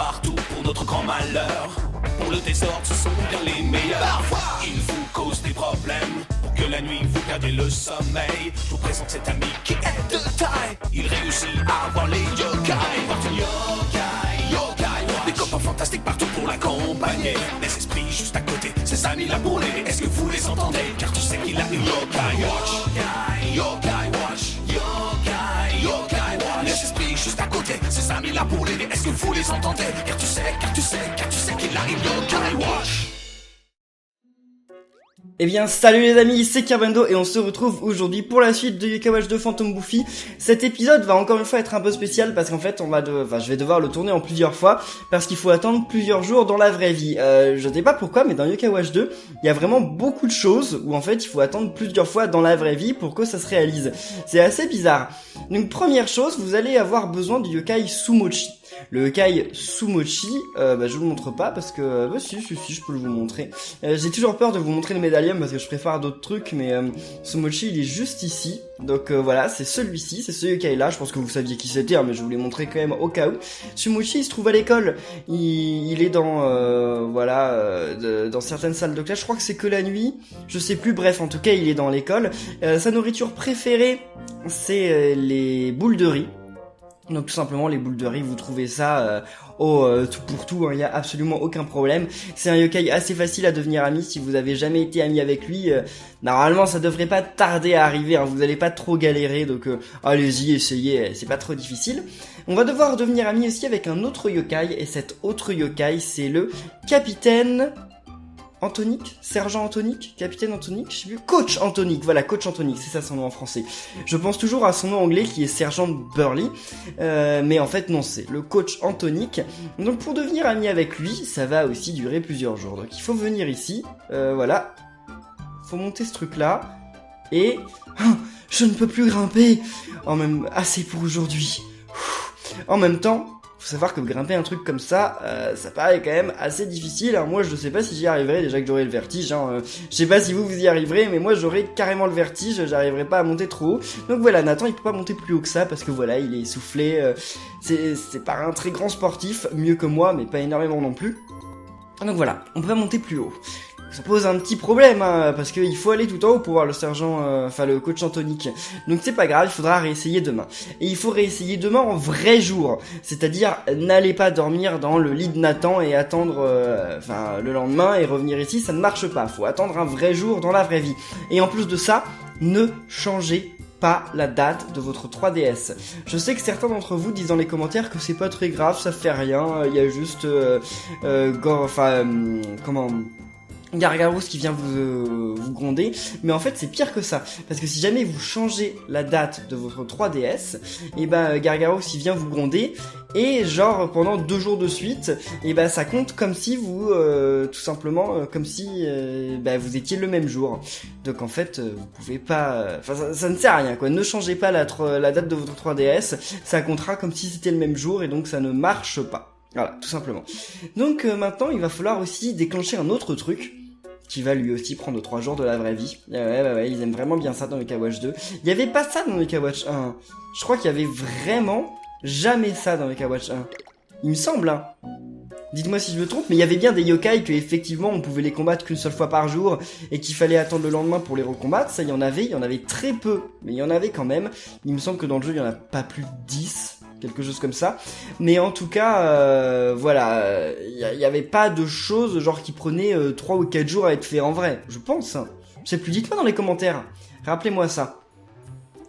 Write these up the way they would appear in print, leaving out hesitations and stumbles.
partout pour notre grand malheur. Pour le désordre, ce sont bien les meilleurs. Parfois, ils vous causent des problèmes. Pour que la nuit vous perdiez le sommeil, je vous présente cet ami qui est de taille. Il réussit à avoir les yokai. Porte une yokai, yokai watch. Des copains fantastiques partout pour l'accompagner. Des esprits juste à côté, ses amis là pour l'aider. Est-ce que vous les entendez? Car tu sais qu'il a une yokai watch. Yokai, yokai watch. Yokai, yokai watch. Les esprits juste à côté, ses amis là pour l'aider. Est-ce que vous les entendez? Car tu sais qu'il a une yokai watch. Eh bien salut les amis, c'est Kerbendo et on se retrouve aujourd'hui pour la suite de Yokai Watch 2 Phantom Buffy. Cet épisode va encore une fois être un peu spécial parce qu'en fait je vais devoir le tourner en plusieurs fois parce qu'il faut attendre plusieurs jours dans la vraie vie. Je sais pas pourquoi mais dans Yokai Watch 2, il y a vraiment beaucoup de choses où en fait il faut attendre plusieurs fois dans la vraie vie pour que ça se réalise. C'est assez bizarre. Donc première chose, vous allez avoir besoin du Yokai Sumochi. Le yokai Sumochi, je vous le montre pas parce que si, je peux vous montrer. J'ai toujours peur de vous montrer le médaillon parce que je préfère d'autres trucs, mais Sumochi il est juste ici. Donc voilà, c'est celui-ci, c'est ce yokai là. Je pense que vous saviez qui c'était, hein, mais je vous l'ai montré quand même au cas où. Sumochi il se trouve à l'école. Il est dans dans certaines salles de classe. Je crois que c'est que la nuit. Je sais plus. Bref, en tout cas, il est dans l'école. Sa nourriture préférée, c'est les boules de riz. Donc tout simplement les boules de riz, vous trouvez ça tout pour tout, il y a absolument aucun problème. C'est un yokai assez facile à devenir ami si vous avez jamais été ami avec lui. Normalement ça devrait pas tarder à arriver, hein, vous allez pas trop galérer, donc allez-y, essayez, c'est pas trop difficile. On va devoir devenir ami aussi avec un autre yokai, et cet autre yokai c'est le capitaine Antonique, sergent Antonique, capitaine Antonique, je sais plus, coach Antonique, voilà, coach Antonique, c'est ça son nom en français. Je pense toujours à son nom anglais qui est sergent Burley, mais en fait non, c'est le coach Antonique. Donc pour devenir ami avec lui, ça va aussi durer plusieurs jours. Donc il faut venir ici, voilà, faut monter ce truc là, et je ne peux plus grimper, assez pour aujourd'hui. En même temps, faut savoir que grimper un truc comme ça, ça paraît quand même assez difficile. Alors moi je sais pas si j'y arriverai, déjà que j'aurai le vertige, hein. Je sais pas si vous y arriverez, mais moi j'aurai carrément le vertige, j'arriverai pas à monter trop haut. Donc voilà, Nathan il peut pas monter plus haut que ça parce que voilà, il est essoufflé, c'est pas un très grand sportif, mieux que moi mais pas énormément non plus. Donc voilà, on peut pas monter plus haut. Ça pose un petit problème, hein, parce qu'il faut aller tout en haut pour voir le sergent, le coach Antonique. Donc c'est pas grave, il faudra réessayer demain. Et il faut réessayer demain en vrai jour. C'est-à-dire, n'allez pas dormir dans le lit de Nathan et attendre, le lendemain et revenir ici, ça ne marche pas. Faut attendre un vrai jour dans la vraie vie. Et en plus de ça, ne changez pas la date de votre 3DS. Je sais que certains d'entre vous disent dans les commentaires que c'est pas très grave, ça fait rien, il y a juste, Gargaros qui vient vous gronder, mais en fait c'est pire que ça, parce que si jamais vous changez la date de votre 3DS, et Gargaros il vient vous gronder, et genre pendant 2 jours de suite, et ça compte comme si vous, tout simplement, comme si vous étiez le même jour. Donc en fait, vous pouvez pas, ça ne sert à rien quoi, ne changez pas la date de votre 3DS, ça comptera comme si c'était le même jour, et donc ça ne marche pas. Voilà, tout simplement. Donc maintenant, il va falloir aussi déclencher un autre truc, qui va lui aussi prendre 3 jours de la vraie vie. Ouais, ils aiment vraiment bien ça dans Yokai Watch 2. Il y avait pas ça dans Yokai Watch 1. Je crois qu'il y avait vraiment jamais ça dans Yokai Watch 1. Il me semble, hein. Dites-moi si je me trompe, mais il y avait bien des yokai que effectivement on pouvait les combattre qu'une seule fois par jour et qu'il fallait attendre le lendemain pour les recombattre. Ça, il y en avait très peu, mais il y en avait quand même. Il me semble que dans le jeu, il y en a pas plus de 10. Quelque chose comme ça, mais en tout cas il y avait pas de choses genre qui prenaient 3 ou 4 jours à être fait en vrai, je pense. Je sais plus, dites-moi dans les commentaires, rappelez-moi ça.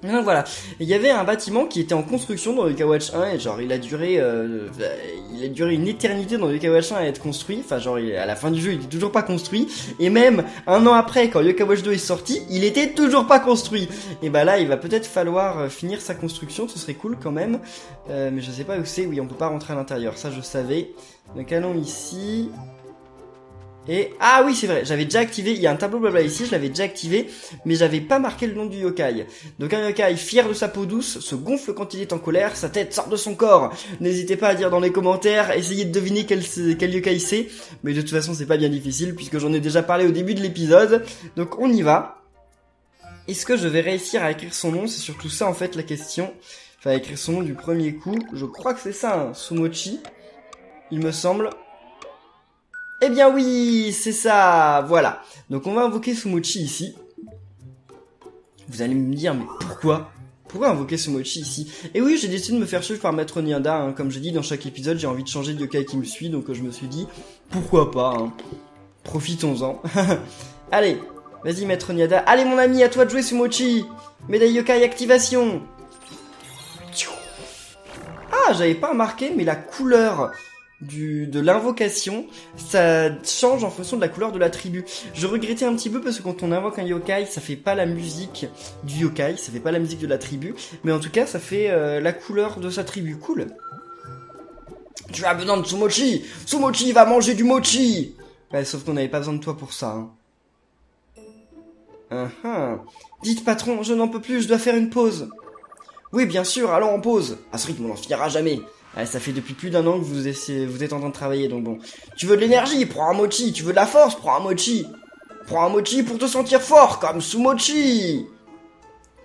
Donc voilà, il y avait un bâtiment qui était en construction dans Yokai Watch 1 et genre il a duré une éternité dans Yokai Watch 1 à être construit, enfin genre à la fin du jeu il était toujours pas construit, et même un an après quand Yokai Watch 2 est sorti, il était toujours pas construit. Et là il va peut-être falloir finir sa construction, ce serait cool quand même, mais je sais pas où c'est, oui on peut pas rentrer à l'intérieur, ça je savais. Donc allons ici. Et, ah oui c'est vrai, j'avais déjà activé, il y a un tableau blabla ici, je l'avais déjà activé, mais j'avais pas marqué le nom du yokai. Donc un yokai fier de sa peau douce, se gonfle quand il est en colère, sa tête sort de son corps. N'hésitez pas à dire dans les commentaires, essayez de deviner quel yokai c'est, mais de toute façon c'est pas bien difficile puisque j'en ai déjà parlé au début de l'épisode, donc on y va. Est-ce que je vais réussir à écrire son nom? C'est surtout ça en fait la question. Enfin écrire son nom du premier coup, je crois que c'est ça, hein. Sumochi. il me semble. Eh bien oui, c'est ça, voilà. Donc on va invoquer Sumochi ici. Vous allez me dire, mais pourquoi ? Pourquoi invoquer Sumochi ici ? Et oui, j'ai décidé de me faire suivre par Maître Nianda, hein. Comme je dis dans chaque épisode, j'ai envie de changer de yokai qui me suit, donc je me suis dit, pourquoi pas, hein. Profitons-en. Allez, vas-y Maître Nianda. Allez mon ami, à toi de jouer Sumochi. Médaille yokai activation. Ah, j'avais pas remarqué, mais la couleur de l'invocation, ça change en fonction de la couleur de la tribu. Je regrettais un petit peu parce que quand on invoque un yokai, ça fait pas la musique du yokai, ça fait pas la musique de la tribu, mais en tout cas, ça fait la couleur de sa tribu. Cool. Tu as besoin de Sumochi. Sumochi va manger du mochi. Ouais, sauf qu'on n'avait pas besoin de toi pour ça. Hein. Dites patron, je n'en peux plus, je dois faire une pause. Oui, bien sûr, allons en pause. À ce rythme, on n'en finira jamais. Ouais, ça fait depuis plus d'1 an que vous êtes en train de travailler, donc bon. Tu veux de l'énergie, prends un mochi. Tu veux de la force, prends un mochi. Prends un mochi pour te sentir fort, comme Sumochi.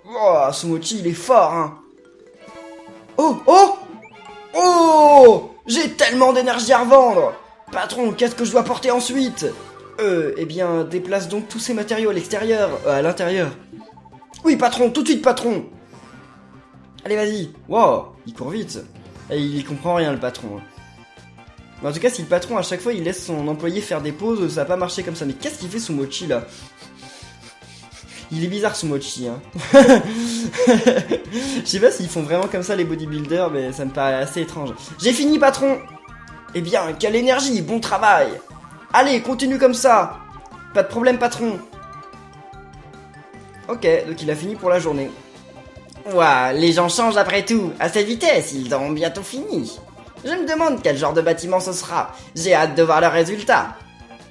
Oh, Sumochi, il est fort, hein. Oh, j'ai tellement d'énergie à revendre. Patron, qu'est-ce que je dois porter ensuite? Eh bien, déplace donc tous ces matériaux à l'extérieur, à l'intérieur. Oui, patron, tout de suite, patron. Allez, vas-y. Wow, il court vite. Et il comprend rien, le patron. Mais en tout cas, si le patron, à chaque fois, il laisse son employé faire des pauses, ça va pas marcher comme ça. Mais qu'est-ce qu'il fait, Sumochi, là? Il est bizarre, Sumochi, hein. Je sais pas s'ils font vraiment comme ça, les bodybuilders, mais ça me paraît assez étrange. J'ai fini, patron. Eh bien, quelle énergie, bon travail. Allez, continue comme ça. Pas de problème, patron. Ok, donc il a fini pour la journée. Ouah, les gens changent après tout. À cette vitesse, ils auront bientôt fini. Je me demande quel genre de bâtiment ce sera. J'ai hâte de voir le résultat.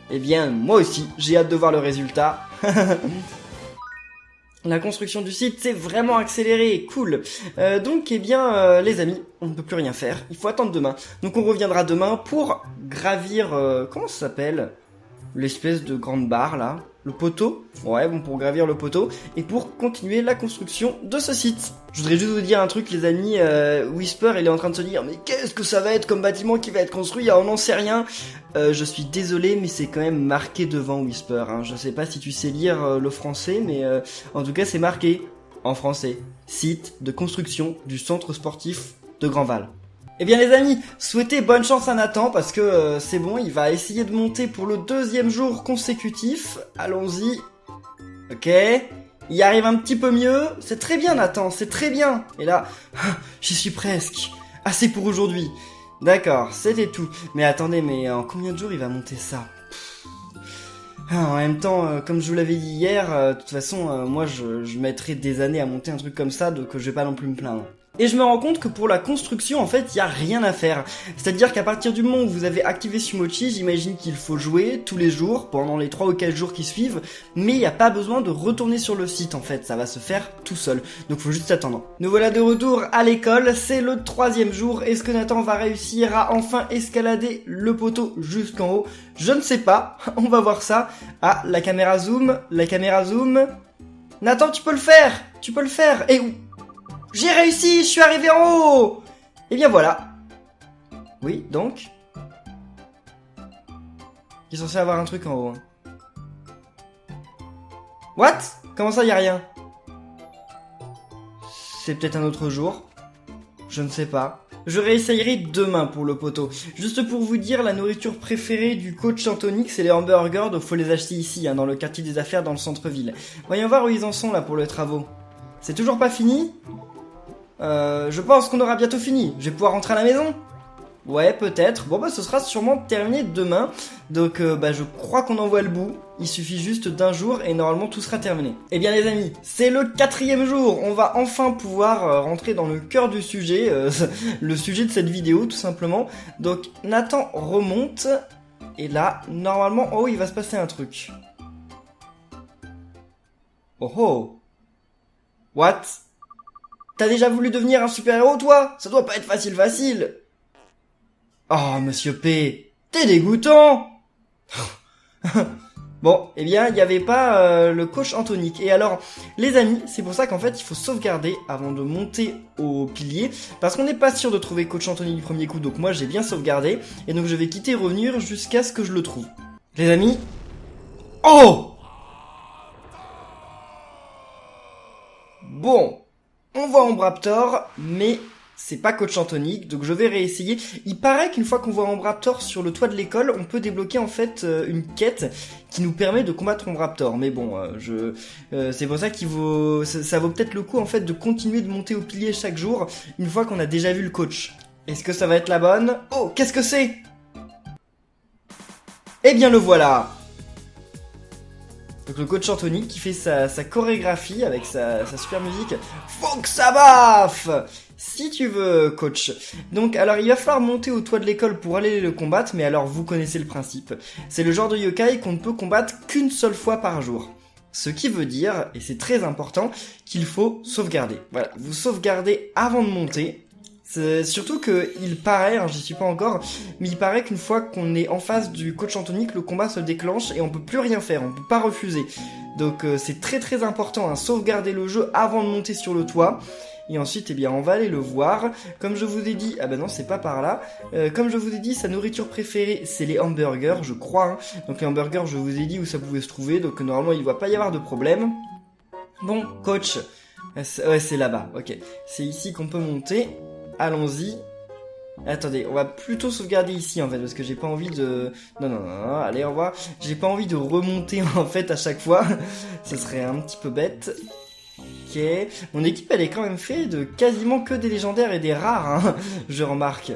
Eh bien, moi aussi, j'ai hâte de voir le résultat. La construction du site s'est vraiment accélérée, cool. Donc, eh bien, les amis, on ne peut plus rien faire. Il faut attendre demain. Donc, on reviendra demain pour gravir... comment ça s'appelle ? L'espèce de grande barre, là. Le poteau. Ouais, bon, pour gravir le poteau. Et pour continuer la construction de ce site. Je voudrais juste vous dire un truc, les amis. Whisper, il est en train de se dire, mais qu'est-ce que ça va être comme bâtiment qui va être construit ? On n'en sait rien. Je suis désolé, mais c'est quand même marqué devant Whisper. Hein. Je sais pas si tu sais lire le français, mais en tout cas, c'est marqué en français. Site de construction du centre sportif de Grandval. Eh bien les amis, souhaitez bonne chance à Nathan parce que c'est bon, il va essayer de monter pour le 2e jour consécutif. Allons-y. Ok. Il y arrive un petit peu mieux. C'est très bien Nathan, c'est très bien. Et là, j'y suis presque. Assez pour aujourd'hui. D'accord, c'était tout. Mais attendez, mais en combien de jours il va monter ça ? En même temps, comme je vous l'avais dit hier, de toute façon, moi je mettrai des années à monter un truc comme ça, donc je vais pas non plus me plaindre. Et je me rends compte que pour la construction, en fait, il y a rien à faire. C'est-à-dire qu'à partir du moment où vous avez activé Sumochi, j'imagine qu'il faut jouer tous les jours, pendant les 3 ou 4 jours qui suivent, mais il n'y a pas besoin de retourner sur le site, en fait, ça va se faire tout seul. Donc faut juste attendre. Nous voilà de retour à l'école, c'est le 3e jour. Est-ce que Nathan va réussir à enfin escalader le poteau jusqu'en haut? Je ne sais pas, on va voir ça. Ah, la caméra zoom. Nathan, tu peux le faire. Et où? J'ai réussi, je suis arrivé en haut. Et bien voilà. Oui, donc il est censé avoir un truc en haut. What? Comment ça, y a rien? C'est peut-être un autre jour. Je ne sais pas. Je réessayerai demain pour le poteau. Juste pour vous dire, la nourriture préférée du coach Anthony, c'est les hamburgers, donc faut les acheter ici, hein, dans le quartier des affaires, dans le centre-ville. Voyons voir où ils en sont là pour les travaux. C'est toujours pas fini ? Je pense qu'on aura bientôt fini. Je vais pouvoir rentrer à la maison? Ouais, peut-être. Bon, bah, ce sera sûrement terminé demain. Donc, je crois qu'on en voit le bout. Il suffit juste d'un jour et normalement tout sera terminé. Eh bien, les amis, c'est le 4e jour. On va enfin pouvoir rentrer dans le cœur du sujet. Le sujet de cette vidéo, tout simplement. Donc, Nathan remonte. Et là, normalement, en haut, il va se passer un truc. Oh oh. What? T'as déjà voulu devenir un super-héros, toi? Ça doit pas être facile. Oh, monsieur P, t'es dégoûtant. Bon, eh bien, il n'y avait pas le coach Anthonic. Et alors, les amis, c'est pour ça qu'en fait, il faut sauvegarder avant de monter au pilier, parce qu'on n'est pas sûr de trouver coach Anthonic du premier coup, donc moi, j'ai bien sauvegardé, et donc je vais quitter et revenir jusqu'à ce que je le trouve. Les amis... Oh! Bon, on voit Ambraptor, mais... c'est pas coach Anthonic, donc je vais réessayer. Il paraît qu'une fois qu'on voit Ambraptor sur le toit de l'école, on peut débloquer en fait une quête qui nous permet de combattre Ambraptor. Mais bon, c'est pour ça qu'il vaut, ça vaut peut-être le coup en fait de continuer de monter au pilier chaque jour, une fois qu'on a déjà vu le coach. Est-ce que ça va être la bonne? Oh, qu'est-ce que c'est? Eh bien le voilà. Donc le coach Anthonic qui fait sa chorégraphie avec sa super musique. Faut que ça baffe! Si tu veux, coach. Donc, alors, il va falloir monter au toit de l'école pour aller le combattre, mais alors, vous connaissez le principe. C'est le genre de yokai qu'on ne peut combattre qu'une seule fois par jour. Ce qui veut dire, et c'est très important, qu'il faut sauvegarder. Voilà, vous sauvegardez avant de monter. C'est surtout que il paraît, j'y suis pas encore, mais il paraît qu'une fois qu'on est en face du coach Anthonic, le combat se déclenche et on peut plus rien faire, on peut pas refuser. Donc, c'est très très important, sauvegarder le jeu avant de monter sur le toit. Et ensuite, eh bien, on va aller le voir. Comme je vous ai dit, ah bah non, c'est pas par là. Comme je vous ai dit, sa nourriture préférée, c'est les hamburgers, je crois. Donc les hamburgers, je vous ai dit où ça pouvait se trouver. Donc normalement, il va pas y avoir de problème. Bon, coach. Ouais, c'est là-bas. Ok. C'est ici qu'on peut monter. Allons-y. Attendez, on va plutôt sauvegarder ici en fait, parce que j'ai pas envie de... Non, allez, au revoir. J'ai pas envie de remonter en fait à chaque fois. Ce serait un petit peu bête. Ok, mon équipe elle est quand même faite de quasiment que des légendaires et des rares, hein, je remarque.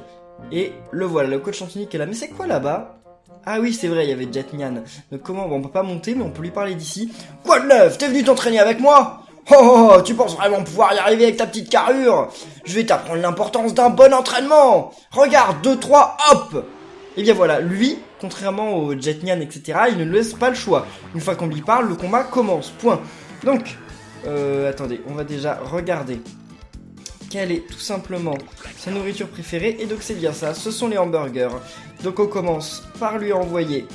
Et le voilà, le coach Anthonic est là. Mais c'est quoi là-bas? Ah oui, c'est vrai, il y avait Jetnian. Donc comment, bon, on peut pas monter, mais on peut lui parler d'ici. Quoi de neuf? T'es venu t'entraîner avec moi? Oh, tu penses vraiment pouvoir y arriver avec ta petite carrure? Je vais t'apprendre l'importance d'un bon entraînement. Regarde, 2, 3, hop. Et bien voilà, lui, contrairement au Jetnian, etc., il ne laisse pas le choix. Une fois qu'on lui parle, le combat commence, point. Donc... attendez, on va déjà regarder quelle est tout simplement sa nourriture préférée. Et donc c'est bien ça, ce sont les hamburgers. Donc on commence par lui envoyer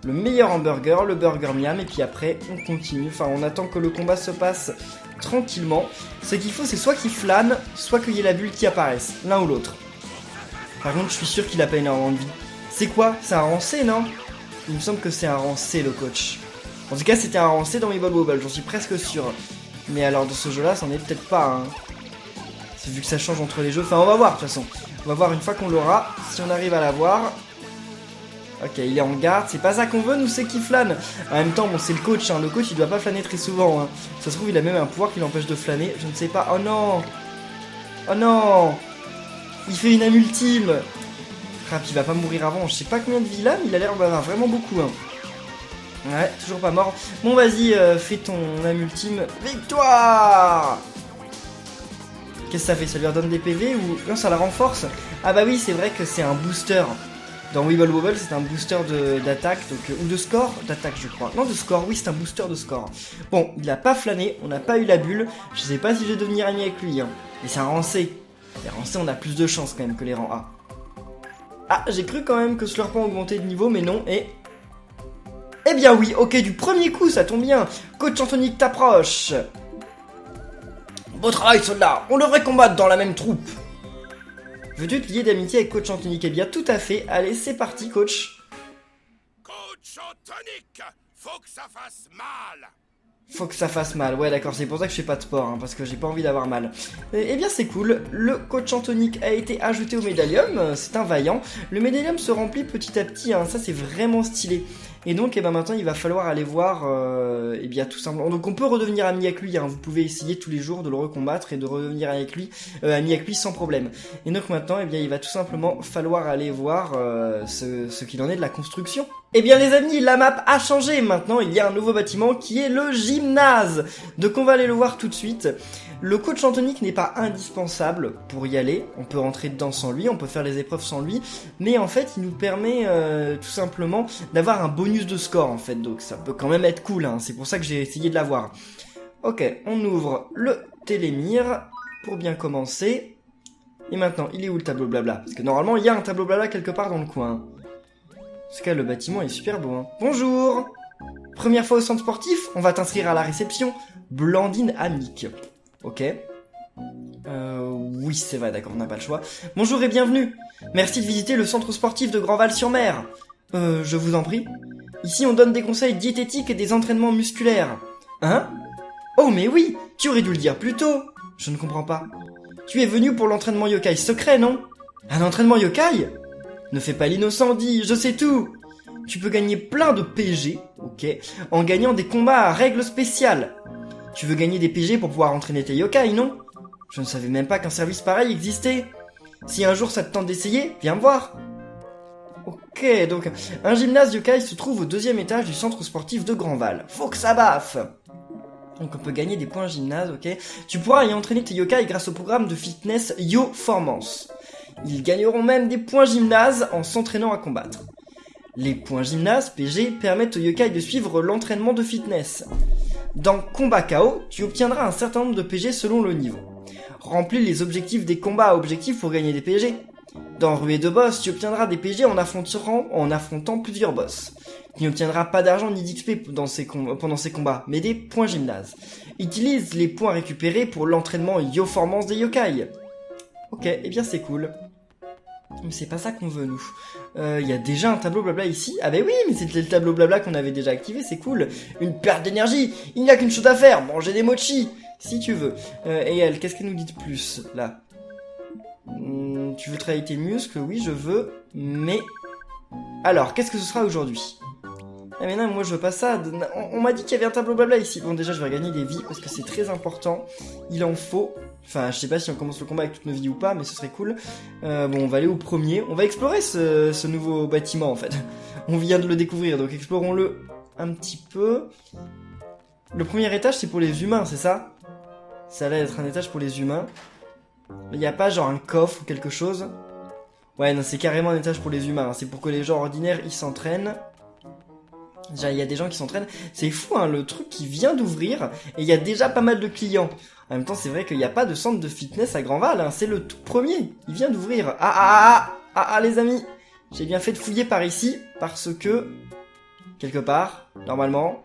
le meilleur hamburger, le burger miam. Et puis après on continue, enfin on attend que le combat se passe tranquillement. Ce qu'il faut c'est soit qu'il flâne, soit qu'il y ait la bulle qui apparaisse, l'un ou l'autre. Par contre je suis sûr qu'il a pas énormément de vie. C'est quoi? C'est un rang C, non? Il me semble que c'est un rang C le coach. En tout cas c'était un rang C dans Weeble Wobble, j'en suis presque sûr. Mais alors dans ce jeu là c'en est peut-être pas, hein. C'est vu que ça change entre les jeux, enfin on va voir de toute façon. On va voir une fois qu'on l'aura, si on arrive à l'avoir. Ok, il est en garde, c'est pas ça qu'on veut, nous c'est qu'il flâne. En même temps, bon c'est le coach, hein. Le coach il doit pas flâner très souvent, hein. Ça se trouve il a même un pouvoir qui l'empêche de flâner, je ne sais pas. Oh non. Oh non. Il fait une âme ultime. Crap, il va pas mourir avant, je sais pas combien de vie il a, mais il a l'air d'avoir vraiment beaucoup, hein. Ouais, toujours pas mort. Bon, vas-y, fais ton âme ultime. Victoire! Qu'est-ce que ça fait? Ça lui redonne des PV ou... Non, ça la renforce? Ah bah oui, c'est vrai que c'est un booster. Dans Weeble Wobble, c'est un booster d'attaque, donc ou de score? D'attaque, je crois. Non, de score, oui, c'est un booster de score. Bon, il a pas flâné, on n'a pas eu la bulle. Je sais pas si je vais devenir ami avec lui, hein. Mais c'est un rang C. Les rangs C, on a plus de chance quand même que les rangs A. Ah, j'ai cru quand même que Slurpant augmentait de niveau, mais non, et... Eh bien oui, ok, du premier coup, ça tombe bien. Coach Anthonic t'approche. Beau travail, soldat. On devrait combattre dans la même troupe. Veux-tu te lier d'amitié avec Coach Anthonic? Eh bien, tout à fait. Allez, c'est parti, coach. Coach Anthonic, faut que ça fasse mal. Faut que ça fasse mal, ouais d'accord, c'est pour ça que je fais pas de sport, hein, parce que j'ai pas envie d'avoir mal. Eh bien c'est cool, le coach Anthonic a été ajouté au médaillum, c'est un vaillant. Le médaillum se remplit petit à petit, hein, ça c'est vraiment stylé. Et donc, eh ben maintenant, il va falloir aller voir, eh bien, tout simplement. Donc, on peut redevenir ami avec lui, hein. Vous pouvez essayer tous les jours de le recombattre et de redevenir ami avec lui sans problème. Et donc, maintenant, eh bien, il va tout simplement falloir aller voir ce qu'il en est de la construction. Eh bien, les amis, la map a changé. Maintenant, il y a un nouveau bâtiment qui est le gymnase. Donc, on va aller le voir tout de suite. Le coach Anthonic n'est pas indispensable pour y aller, on peut rentrer dedans sans lui, on peut faire les épreuves sans lui, mais en fait il nous permet tout simplement d'avoir un bonus de score en fait, donc ça peut quand même être cool, hein. C'est pour ça que j'ai essayé de l'avoir. Ok, on ouvre le télémire pour bien commencer, et maintenant il est où le tableau blabla? Parce que normalement il y a un tableau blabla quelque part dans le coin. En tout cas le bâtiment est super beau, hein. Bonjour! Première fois au centre sportif, on va t'inscrire à la réception. Blandine Amique. Ok. Oui, c'est vrai, d'accord, on n'a pas le choix. Bonjour et bienvenue. Merci de visiter le centre sportif de Grandval-sur-Mer. Je vous en prie. Ici, on donne des conseils diététiques et des entraînements musculaires. Hein? Oh, mais oui, tu aurais dû le dire plus tôt. Je ne comprends pas. Tu es venu pour l'entraînement yokai secret, non? Un entraînement yokai? Ne fais pas l'innocent, dis, je sais tout. Tu peux gagner plein de PG, ok, en gagnant des combats à règles spéciales. Tu veux gagner des PG pour pouvoir entraîner tes yokai, non? Je ne savais même pas qu'un service pareil existait. Si un jour ça te tente d'essayer, viens me voir. Ok, donc un gymnase yokai se trouve au 2e étage du centre sportif de Grandval. Faut que ça baffe. Donc on peut gagner des points gymnase, ok. Tu pourras y entraîner tes yokai grâce au programme de fitness YoFormance. Ils gagneront même des points gymnase en s'entraînant à combattre. Les points gymnase, PG, permettent aux yokai de suivre l'entraînement de fitness. Dans Combat KO, tu obtiendras un certain nombre de PG selon le niveau. Remplis les objectifs des combats à objectifs pour gagner des PG. Dans Ruée de boss, tu obtiendras des PG en affrontant plusieurs boss. Tu n'obtiendras pas d'argent ni d'XP pendant ces combats, mais des points gymnase. Utilise les points récupérés pour l'entraînement YoFormance des yokai. Ok, eh bien c'est cool. Mais c'est pas ça qu'on veut, nous. Y a déjà un tableau blabla ici. Ah bah oui, mais c'était le tableau blabla qu'on avait déjà activé, c'est cool. Une perte d'énergie. Il n'y a qu'une chose à faire, manger des mochis. Si tu veux. Et elle, qu'est-ce qu'elle nous dit de plus, là? Tu veux travailler tes muscles? Oui, je veux. Mais... alors, qu'est-ce que ce sera aujourd'hui? Ah mais non, moi je veux pas ça. On m'a dit qu'il y avait un tableau blabla ici. Bon, déjà, je vais regagner des vies parce que c'est très important. Il en faut. Enfin, je sais pas si on commence le combat avec toutes nos vies ou pas, mais ce serait cool. Bon, on va aller au premier. On va explorer ce nouveau bâtiment, en fait. On vient de le découvrir, donc explorons-le un petit peu. Le premier étage, c'est pour les humains, c'est ça? Ça a l'air d'être un étage pour les humains. Il n'y a pas genre un coffre ou quelque chose? Ouais, non, c'est carrément un étage pour les humains. C'est pour que les gens ordinaires, ils s'entraînent. Déjà, il y a des gens qui s'entraînent. C'est fou, hein, le truc qui vient d'ouvrir. Et il y a déjà pas mal de clients. En même temps, c'est vrai qu'il n'y a pas de centre de fitness à Grandval. Hein, c'est le tout premier. Il vient d'ouvrir. Ah, les amis. J'ai bien fait de fouiller par ici. Parce que... quelque part, normalement...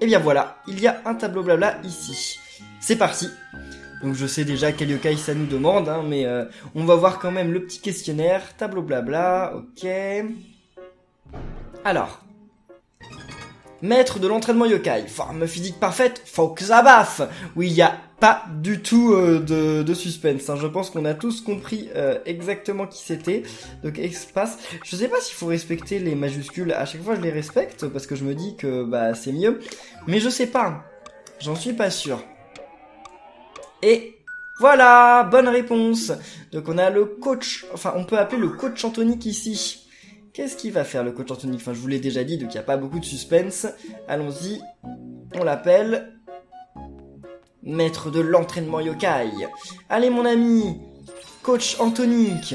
Eh bien voilà. Il y a un tableau blabla ici. C'est parti. Donc je sais déjà quel yokai ça nous demande. Hein, mais on va voir quand même le petit questionnaire. Tableau blabla. Ok... alors, maître de l'entraînement yokai, forme physique parfaite, faut que ça baffe. Oui, il n'y a pas du tout de suspense, hein. Je pense qu'on a tous compris exactement qui c'était. Donc espace, je sais pas s'il faut respecter les majuscules, à chaque fois je les respecte, parce que je me dis que bah c'est mieux. Mais je sais pas, j'en suis pas sûr. Et... voilà, bonne réponse. Donc on a le coach, enfin on peut appeler le coach Anthonique ici. Qu'est-ce qu'il va faire le coach Anthonique? Enfin, je vous l'ai déjà dit, donc il n'y a pas beaucoup de suspense. Allons-y, on l'appelle maître de l'entraînement yokai. Allez mon ami, coach Anthonique,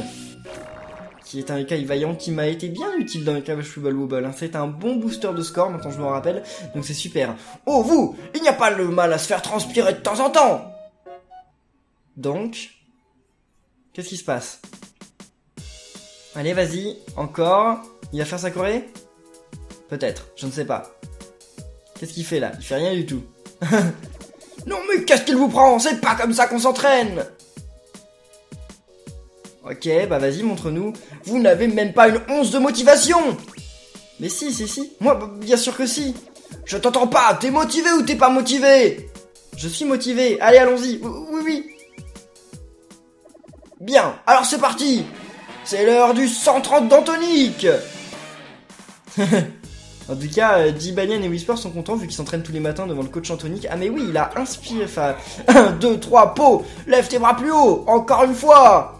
qui est un yokai vaillant qui m'a été bien utile dans le Cabbage Football Wobble. Hein. C'est un bon booster de score, maintenant je me rappelle, donc c'est super. Oh vous, il n'y a pas le mal à se faire transpirer de temps en temps. Donc, qu'est-ce qui se passe? Allez, vas-y, encore. Il va faire sa choré? Peut-être, je ne sais pas. Qu'est-ce qu'il fait là? Il fait rien du tout. Non mais qu'est-ce qu'il vous prend? C'est pas comme ça qu'on s'entraîne! Ok, bah vas-y, montre-nous. Vous n'avez même pas une once de motivation! Mais si. Moi, bien sûr que si. Je t'entends pas, t'es motivé ou t'es pas motivé? Je suis motivé, allez, allons-y. Oui. Bien, alors c'est parti! C'est l'heure du 130 d'Anthonique. En tout cas, J-Banyan et Whisper sont contents vu qu'ils s'entraînent tous les matins devant le coach Anthonique. Ah mais oui, il a inspiré, enfin... 1, 2, 3, Po! Lève tes bras plus haut! Encore une fois!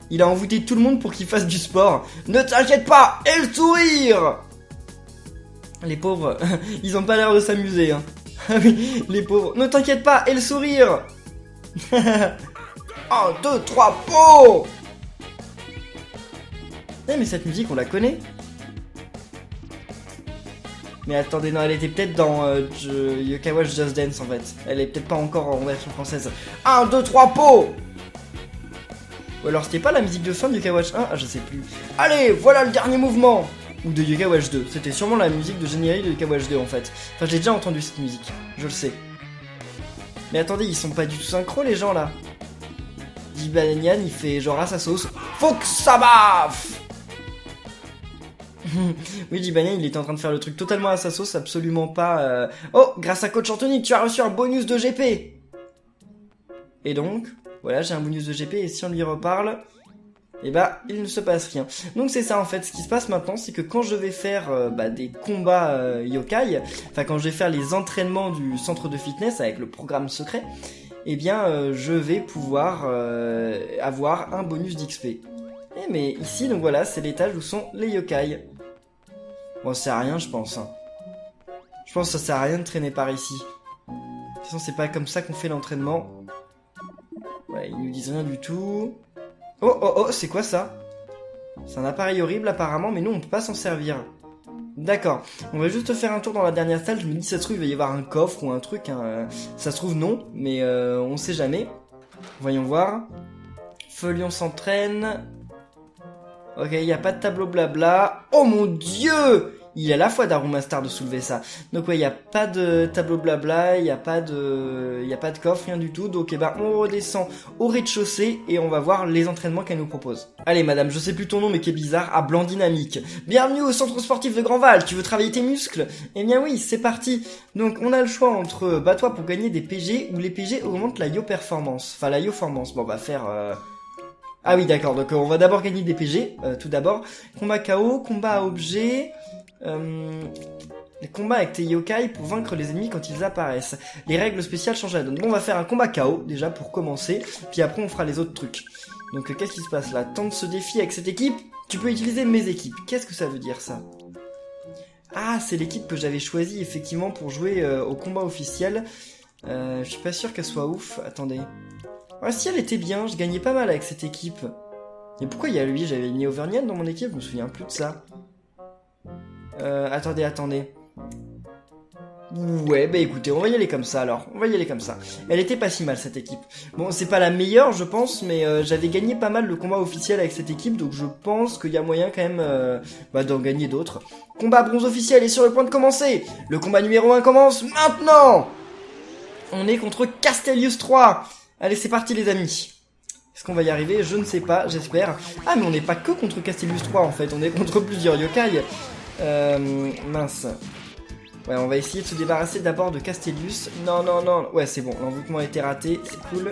Il a envoûté tout le monde pour qu'il fasse du sport. Ne t'inquiète pas! Et le sourire! Les pauvres, ils ont pas l'air de s'amuser, hein. Ah oui, les pauvres. Ne t'inquiète pas! Et le sourire! 1, 2, 3, Po! Eh mais cette musique on la connaît. Mais attendez, non, elle était peut-être dans Yokai Watch Just Dance en fait. Elle est peut-être pas encore en version française. 1, 2, 3, Po! Ou alors c'était pas la musique de fin de Yokai Watch 1? Ah je sais plus. Allez, voilà le dernier mouvement. Ou de Yokai Watch 2. C'était sûrement la musique de générique de Yokai Watch 2 en fait. Enfin, j'ai déjà entendu cette musique, je le sais. Mais attendez, ils sont pas du tout synchro les gens là. Dibanian, il fait genre à sa sauce. Faut que ça baffe. Oui, Dibanian, il était en train de faire le truc totalement à sa sauce, absolument pas... Oh, grâce à Coach Anthony, tu as reçu un bonus de GP. Et donc, voilà, j'ai un bonus de GP, et si on lui reparle... Et bah, il ne se passe rien. Donc c'est ça en fait, ce qui se passe maintenant, c'est que quand je vais faire des combats yokai, enfin quand je vais faire les entraînements du centre de fitness avec le programme secret, eh bien je vais pouvoir avoir un bonus d'XP. Mais ici, donc voilà, c'est l'étage où sont les yokai. Bon, ça sert à rien, je pense. Hein. Je pense que ça sert à rien de traîner par ici. De toute façon, c'est pas comme ça qu'on fait l'entraînement. Ouais, ils nous disent rien du tout. Oh, c'est quoi ça? C'est un appareil horrible apparemment, mais nous on peut pas s'en servir. D'accord, on va juste faire un tour dans la dernière salle, je me dis ça se trouve il va y avoir un coffre ou un truc, hein. Ça se trouve non, mais on sait jamais. Voyons voir. Feuillon s'entraîne. Ok, il n'y a pas de tableau blabla. Oh mon dieu! Il a la foi d'Aruma Star de soulever ça. Donc ouais, il n'y a pas de tableau blabla, il n'y a pas de coffre, rien du tout. Donc eh ben, on redescend au rez-de-chaussée et on va voir les entraînements qu'elle nous propose. Allez madame, je sais plus ton nom mais qui est bizarre, à Blanc Dynamique. Bienvenue au centre sportif de Grandval, tu veux travailler tes muscles? Eh bien oui, c'est parti. Donc on a le choix entre bats-toi pour gagner des PG ou les PG augmentent la yo performance. Enfin la yo performance, bon on va faire... Ah oui d'accord, donc on va d'abord gagner des PG, tout d'abord. Combat KO, combat à objet... les combats avec tes yokai pour vaincre les ennemis quand ils apparaissent. Les règles spéciales changent la donne. Bon, on va faire un combat KO déjà pour commencer, puis après on fera les autres trucs. Donc qu'est-ce qui se passe là? Tente ce défi avec cette équipe. Tu peux utiliser mes équipes. Qu'est-ce que ça veut dire ça? Ah, c'est l'équipe que j'avais choisie effectivement pour jouer au combat officiel. Je suis pas sûr qu'elle soit ouf. Attendez. Ah si, elle était bien. Je gagnais pas mal avec cette équipe. Et pourquoi il y a lui? J'avais mis Overnian dans mon équipe. Je me souviens plus de ça. Attendez. Ouais, bah écoutez, on va y aller comme ça alors. On va y aller comme ça. Elle était pas si mal cette équipe. Bon, c'est pas la meilleure, je pense, mais j'avais gagné pas mal le combat officiel avec cette équipe, donc je pense qu'il y a moyen quand même d'en gagner d'autres. Combat bronze officiel est sur le point de commencer. Le combat numéro 1 commence maintenant. On est contre Castellius 3. Allez, c'est parti les amis. Est-ce qu'on va y arriver? Je ne sais pas, j'espère. Ah, mais on n'est pas que contre Castellius 3 en fait, on est contre plusieurs yokai. Mince. Ouais, on va essayer de se débarrasser d'abord de Castellius. Non. Ouais, c'est bon, l'envoûtement a été raté, c'est cool.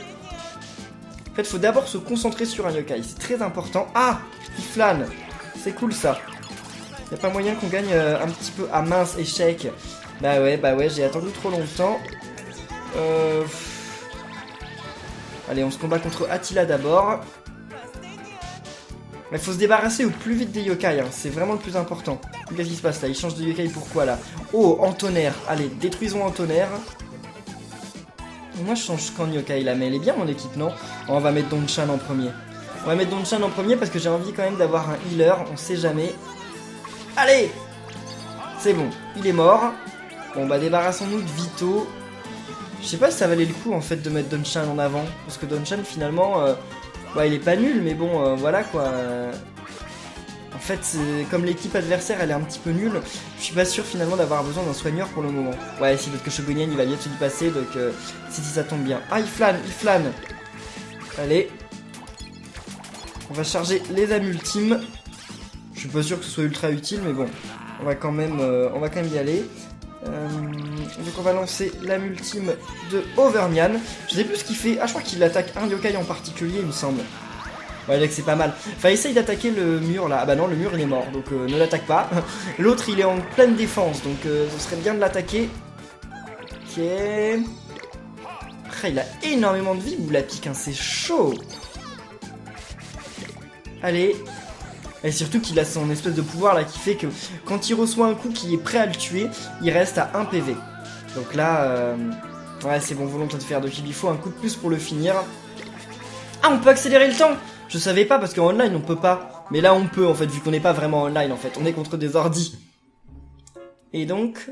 En fait, faut d'abord se concentrer sur un yokai, c'est très important. Ah, il flâne. C'est cool ça. Y'a pas moyen qu'on gagne un petit peu. Ah mince, échec. Bah ouais, j'ai attendu trop longtemps. Allez, on se combat contre Attila d'abord. Il faut se débarrasser au plus vite des yokai, hein. C'est vraiment le plus important. Qu'est-ce qui se passe là? Il change de yokai, pourquoi là? Oh, Antonnerre. Allez, détruisons Antonnerre. Moi je change quand yokai là, mais elle est bien mon équipe, non? On va mettre Donchan en premier. On va mettre Donchan en premier parce que j'ai envie quand même d'avoir un healer, on sait jamais. Allez! C'est bon, il est mort. Bon bah débarrassons-nous de Vito. Je sais pas si ça valait le coup en fait de mettre Donchan en avant. Parce que Donchan finalement... ouais, il est pas nul, mais bon, voilà quoi. En fait, comme l'équipe adversaire elle est un petit peu nulle, je suis pas sûr finalement d'avoir besoin d'un soigneur pour le moment. Ouais, si d'autres que Shogunyan il va bientôt y passer, donc si ça tombe bien. Ah, il flâne. Allez. On va charger les âmes ultimes. Je suis pas sûr que ce soit ultra utile, mais bon, on va quand même y aller. Donc on va lancer l'âme ultime de Overnian. Je sais plus ce qu'il fait. Ah, je crois qu'il attaque un yokai en particulier, il me semble. Ouais, là, c'est pas mal. Enfin, essaye d'attaquer le mur là. Ah bah non, le mur il est mort, donc ne l'attaque pas. L'autre il est en pleine défense, donc ce serait bien de l'attaquer. Ok. Ah, il a énormément de vie, ou la pique, hein, c'est chaud. Allez. Et surtout qu'il a son espèce de pouvoir là qui fait que quand il reçoit un coup qui est prêt à le tuer, il reste à 1 PV. Donc là, ouais c'est bon, volonté de faire. Donc il lui faut un coup de plus pour le finir. Ah, on peut accélérer le temps. Je savais pas parce qu'en online on peut pas. Mais là on peut en fait, vu qu'on n'est pas vraiment online en fait. On est contre des ordis. Et donc...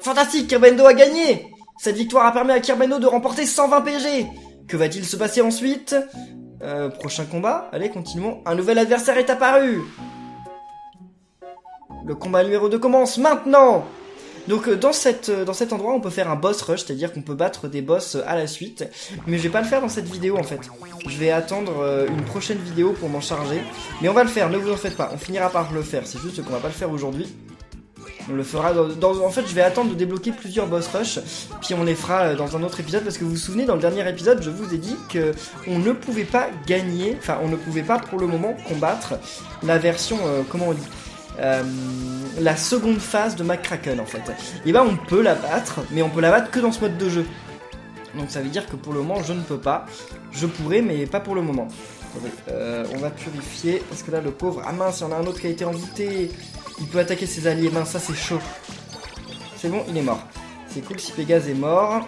Fantastique, Kirbendo a gagné. Cette victoire a permis à Kirbendo de remporter 120 PG. Que va-t-il se passer ensuite ? Prochain combat, allez continuons. Un nouvel adversaire est apparu. Le combat numéro 2 commence maintenant. Donc dans cet endroit on peut faire un boss rush, c'est-à-dire qu'on peut battre des boss à la suite. Mais je vais pas le faire dans cette vidéo en fait. Je vais attendre une prochaine vidéo pour m'en charger. Mais on va le faire, ne vous en faites pas, on finira par le faire. C'est juste qu'on va pas le faire aujourd'hui. On le fera en fait je vais attendre de débloquer plusieurs boss rush. Puis on les fera dans un autre épisode. Parce que vous vous souvenez, dans le dernier épisode je vous ai dit que on ne pouvait pas gagner. Enfin on ne pouvait pas pour le moment combattre la version, comment on dit, la seconde phase de McCracken en fait. Et bah on peut la battre, mais on peut la battre que dans ce mode de jeu. Donc ça veut dire que pour le moment je ne peux pas. Je pourrais mais pas pour le moment. On va purifier, parce que là le pauvre, ah mince il y en a un autre qui a été envoûté. Il peut attaquer ses alliés, mince ça c'est chaud. C'est bon, il est mort. C'est cool si Pégase est mort.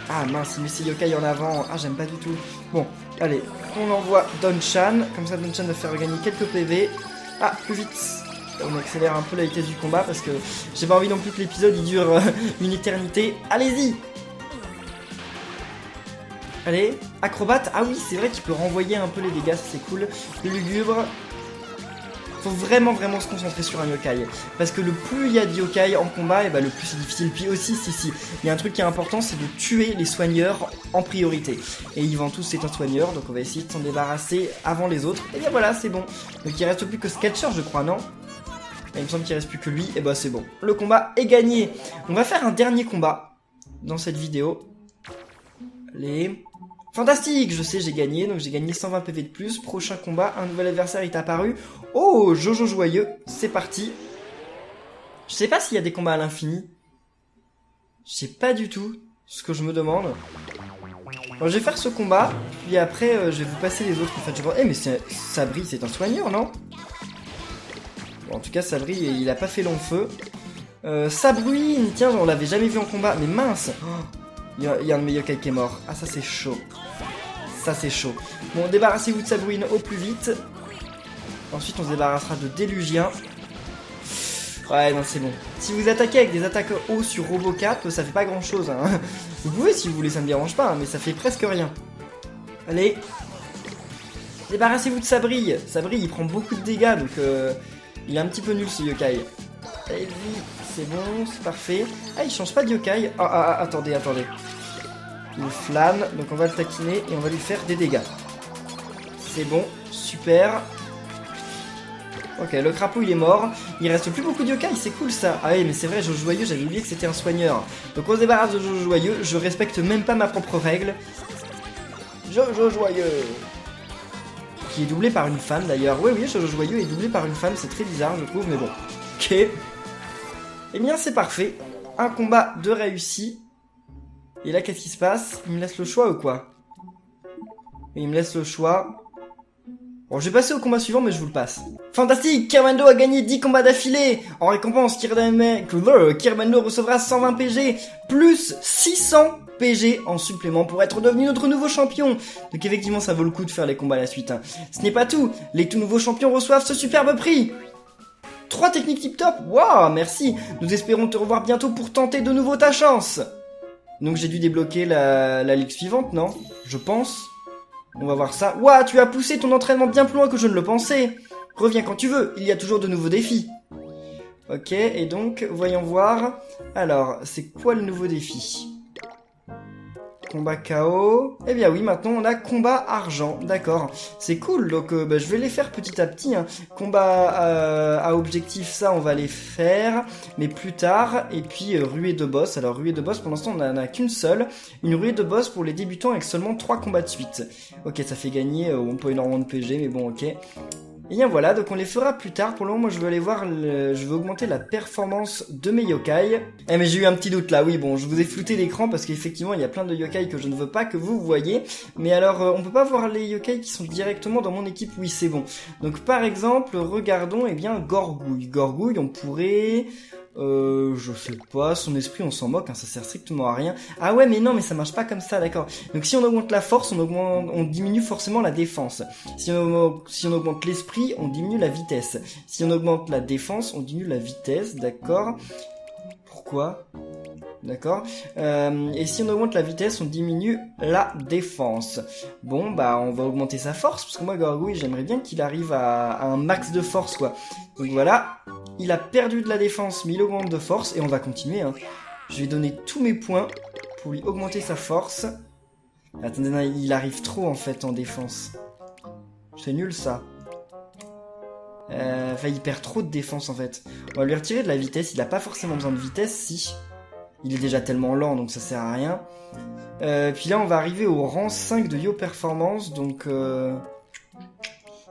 Ah mince, il met ses yokai en avant. Ah j'aime pas du tout. Bon, allez, on envoie Don-chan. Comme ça Don-chan va faire gagner quelques PV. Ah, plus vite. On accélère un peu la vitesse du combat parce que j'ai pas envie non plus que l'épisode il dure une éternité. Allez-y. Allez, acrobate. Ah oui, c'est vrai qu'il peut renvoyer un peu les dégâts, c'est cool. Le lugubre. Faut vraiment se concentrer sur un yokai. Parce que le plus il y a de yokai en combat, et bah le plus c'est difficile. Puis aussi, il y a un truc qui est important, c'est de tuer les soigneurs en priorité. Et ils vont tous c'est un soigneur, donc on va essayer de s'en débarrasser avant les autres. Et bien voilà, c'est bon. Donc il reste plus que Sketcher, je crois, non? Et il me semble qu'il reste plus que lui, et bah c'est bon. Le combat est gagné. On va faire un dernier combat dans cette vidéo. Allez. Fantastique, je sais, j'ai gagné, donc j'ai gagné 120 PV de plus. Prochain combat, un nouvel adversaire est apparu. Oh, Jojo Joyeux, c'est parti. Je sais pas s'il y a des combats à l'infini. Je sais pas du tout ce que je me demande. Bon, je vais faire ce combat, puis après je vais vous passer les autres. En fait, je vois. Eh mais Sabri, c'est un soigneur, non? Bon, en tout cas, Sabri, il a pas fait long feu. Sabruine, tiens, on l'avait jamais vu en combat, mais mince. Oh, il y a un de mes yokai qui est mort. Ah, ça c'est chaud. Ça c'est chaud. Bon, débarrassez-vous de Sabruine au plus vite. Ensuite, on se débarrassera de Délugien. Ouais, non, c'est bon. Si vous attaquez avec des attaques haut sur Robocap, ça fait pas grand-chose. Hein. Vous pouvez si vous voulez, ça me dérange pas, hein, mais ça fait presque rien. Allez. Débarrassez-vous de Sabri. Sabri, il prend beaucoup de dégâts, donc il est un petit peu nul ce yokai. Allez, c'est bon, c'est parfait. Ah, il change pas de yokai. Ah, attendez. Il flamme, donc on va le taquiner et on va lui faire des dégâts. C'est bon, super. Ok, le crapaud il est mort. Il reste plus beaucoup de yokai, c'est cool ça. Ah oui, mais c'est vrai, Jojo Joyeux, j'avais oublié que c'était un soigneur. Donc on se débarrasse de Jojo Joyeux, je respecte même pas ma propre règle. Jojo Joyeux. Qui est doublé par une femme d'ailleurs. Oui, Jojo Joyeux est doublé par une femme, c'est très bizarre je trouve, mais bon. Ok. Eh bien c'est parfait. Un combat de réussi. Et là qu'est-ce qui se passe? Il me laisse le choix ou quoi? Il me laisse le choix. Bon, je vais passer au combat suivant, mais je vous le passe. Fantastique! Kirmando a gagné 10 combats d'affilée! En récompense, Kirmando recevra 120 PG, plus 600 PG en supplément pour être devenu notre nouveau champion. Donc effectivement, ça vaut le coup de faire les combats à la suite. Hein. Ce n'est pas tout, les tout nouveaux champions reçoivent ce superbe prix! 3 techniques tip-top! Waouh, merci! Nous espérons te revoir bientôt pour tenter de nouveau ta chance! Donc j'ai dû débloquer la ligue suivante, non? Je pense. On va voir ça. Ouah, tu as poussé ton entraînement bien plus loin que je ne le pensais. Reviens quand tu veux, il y a toujours de nouveaux défis. Ok, et donc, voyons voir. Alors, c'est quoi le nouveau défi? Combat KO. Eh bien oui, maintenant on a combat argent, d'accord. C'est cool, donc je vais les faire petit à petit. Hein. Combat à objectif, ça on va les faire, mais plus tard. Et puis ruée de boss. Alors ruée de boss, pour l'instant on n'en a qu'une seule. Une ruée de boss pour les débutants avec seulement 3 combats de suite. Ok, ça fait gagner pas énormément de PG, mais bon, ok. Et bien voilà, donc on les fera plus tard. Pour le moment, moi je veux aller voir, je veux augmenter la performance de mes yokai. Eh mais j'ai eu un petit doute là, oui bon, je vous ai flouté l'écran parce qu'effectivement il y a plein de yokai que je ne veux pas que vous voyez. Mais alors, on peut pas voir les yokai qui sont directement dans mon équipe, oui c'est bon. Donc par exemple, regardons, eh bien Gorgouille. Gorgouille, on pourrait... je sais pas, son esprit on s'en moque, hein, ça sert strictement à rien. Ah ouais mais non, mais ça marche pas comme ça, d'accord. Donc si on augmente la force, on diminue forcément la défense. Si on augmente l'esprit, on diminue la vitesse. Si on augmente la défense, on diminue la vitesse, d'accord. Pourquoi? D'accord. Et si on augmente la vitesse, on diminue la défense. Bon, bah on va augmenter sa force, parce que moi, Gargouille, j'aimerais bien qu'il arrive à un max de force, quoi. Donc voilà, il a perdu de la défense, mais il augmente de force, et on va continuer, hein. Je vais donner tous mes points pour lui augmenter sa force. Attendez, non, il arrive trop, en fait, en défense. C'est nul, ça. Enfin, il perd trop de défense, en fait. On va lui retirer de la vitesse, il a pas forcément besoin de vitesse, si... Il est déjà tellement lent, donc ça sert à rien. Puis là, on va arriver au rang 5 de Yo Performance, donc...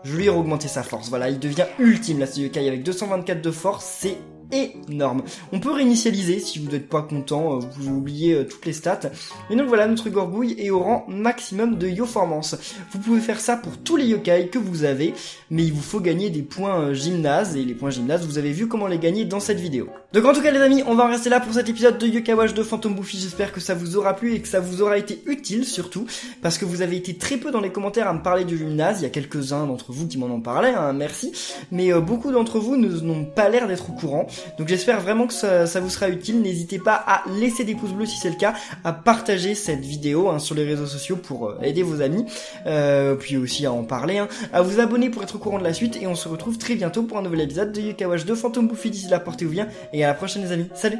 Je vais lui augmenter sa force. Voilà, il devient ultime, là, ce yokai, avec 224 de force, c'est énorme. On peut réinitialiser, si vous n'êtes pas content, vous pouvez oublier toutes les stats. Et donc voilà, notre Gorgouille est au rang maximum de Yoformance. Vous pouvez faire ça pour tous les yokai que vous avez, mais il vous faut gagner des points gymnase, et les points gymnase, vous avez vu comment les gagner dans cette vidéo. Donc en tout cas les amis, on va en rester là pour cet épisode de Yokai Watch de Phantom Buffy. J'espère que ça vous aura plu et que ça vous aura été utile surtout, parce que vous avez été très peu dans les commentaires à me parler du gymnase. Il y a quelques-uns d'entre vous qui m'en ont parlé, hein, merci, mais beaucoup d'entre vous n'ont pas l'air d'être au courant. Donc j'espère vraiment que ça vous sera utile. N'hésitez pas à laisser des pouces bleus si c'est le cas, à partager cette vidéo sur les réseaux sociaux pour aider vos amis, puis aussi à en parler, à vous abonner pour être au courant de la suite, et on se retrouve très bientôt pour un nouvel épisode de Yokai Watch de Phantom Buffy. D'ici là, portez-vous bien et à la prochaine les amis, salut.